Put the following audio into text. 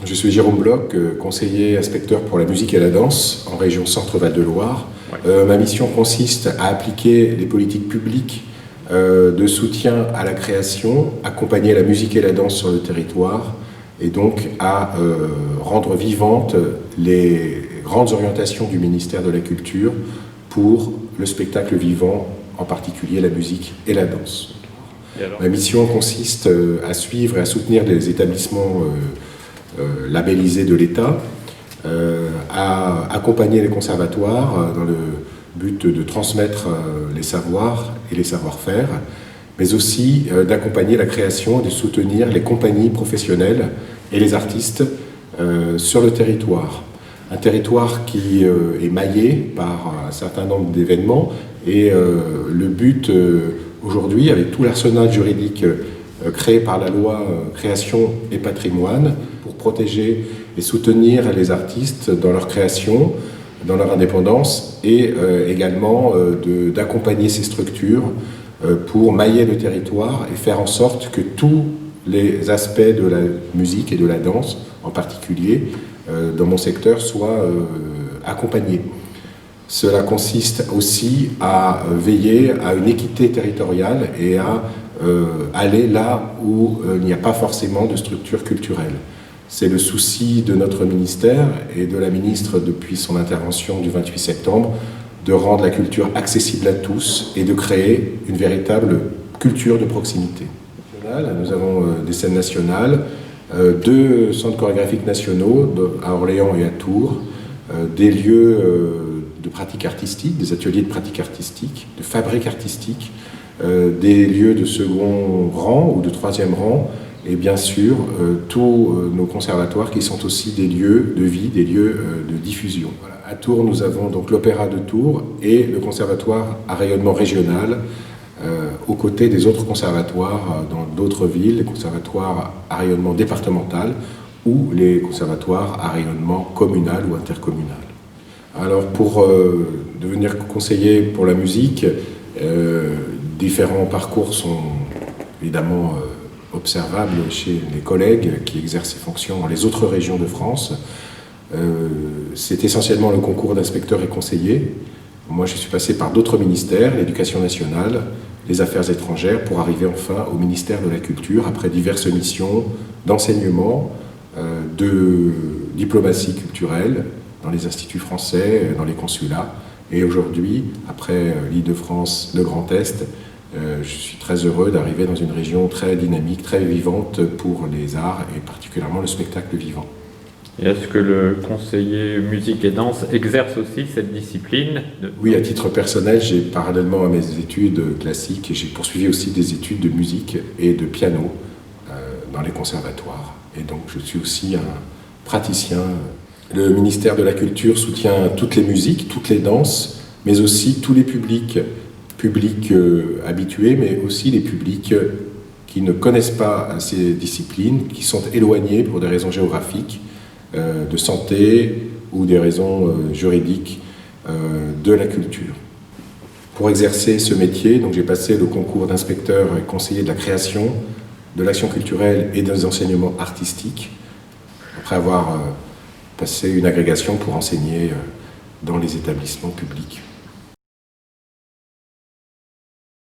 Je suis Jérôme Bloch, conseiller inspecteur pour la musique et la danse en région Centre-Val de Loire. Ma mission consiste à appliquer les politiques publiques de soutien à la création, accompagner la musique et la danse sur le territoire et donc à rendre vivantes les grandes orientations du ministère de la Culture pour le spectacle vivant, en particulier la musique et la danse. Ma mission consiste à suivre et à soutenir les établissements labellisés de l'État, à accompagner les conservatoires dans le but de transmettre les savoirs et les savoir-faire, mais aussi d'accompagner la création et de soutenir les compagnies professionnelles et les artistes sur le territoire. Un territoire qui est maillé par un certain nombre d'événements et le but aujourd'hui, avec tout l'arsenal juridique créé par la loi Création et Patrimoine, pour protéger et soutenir les artistes dans leur création, dans leur indépendance et également d'accompagner ces structures pour mailler le territoire et faire en sorte que tous les aspects de la musique et de la danse, en particulier, dans mon secteur, soient accompagnés. Cela consiste aussi à veiller à une équité territoriale et à aller là où il n'y a pas forcément de structure culturelle. C'est le souci de notre ministère et de la ministre depuis son intervention du 28 septembre de rendre la culture accessible à tous et de créer une véritable culture de proximité. Nous avons des scènes nationales, 2 centres chorégraphiques nationaux à Orléans et à Tours, des lieux de pratique artistique, des ateliers de pratique artistique, de fabrique artistique, des lieux de second rang ou de 3e rang, et bien sûr tous nos conservatoires qui sont aussi des lieux de vie, des lieux de diffusion. Voilà. À Tours, nous avons donc l'Opéra de Tours et le conservatoire à rayonnement régional, aux côtés des autres conservatoires dans d'autres villes, les conservatoires à rayonnement départemental ou les conservatoires à rayonnement communal ou intercommunal. Alors pour devenir conseiller pour la musique, différents parcours sont évidemment observables chez les collègues qui exercent ces fonctions dans les autres régions de France. C'est essentiellement le concours d'inspecteur et conseiller. Moi, je suis passé par d'autres ministères, l'Éducation nationale, les Affaires étrangères, pour arriver enfin au ministère de la Culture, après diverses missions d'enseignement, de diplomatie culturelle, dans les instituts français, dans les consulats. Et aujourd'hui, après l'Île-de-France, le Grand Est, je suis très heureux d'arriver dans une région très dynamique, très vivante pour les arts et particulièrement le spectacle vivant. Et est-ce que le conseiller musique et danse exerce aussi cette discipline Oui, à titre personnel, parallèlement à mes études classiques, j'ai poursuivi aussi des études de musique et de piano dans les conservatoires. Et donc je suis aussi un praticien. Le ministère de la Culture soutient toutes les musiques, toutes les danses, mais aussi tous les publics habitués, mais aussi les publics qui ne connaissent pas ces disciplines, qui sont éloignés pour des raisons géographiques, de santé ou des raisons juridiques de la culture. Pour exercer ce métier, donc j'ai passé le concours d'inspecteur et conseiller de la création, de l'action culturelle et des enseignements artistiques, après avoir passé une agrégation pour enseigner dans les établissements publics.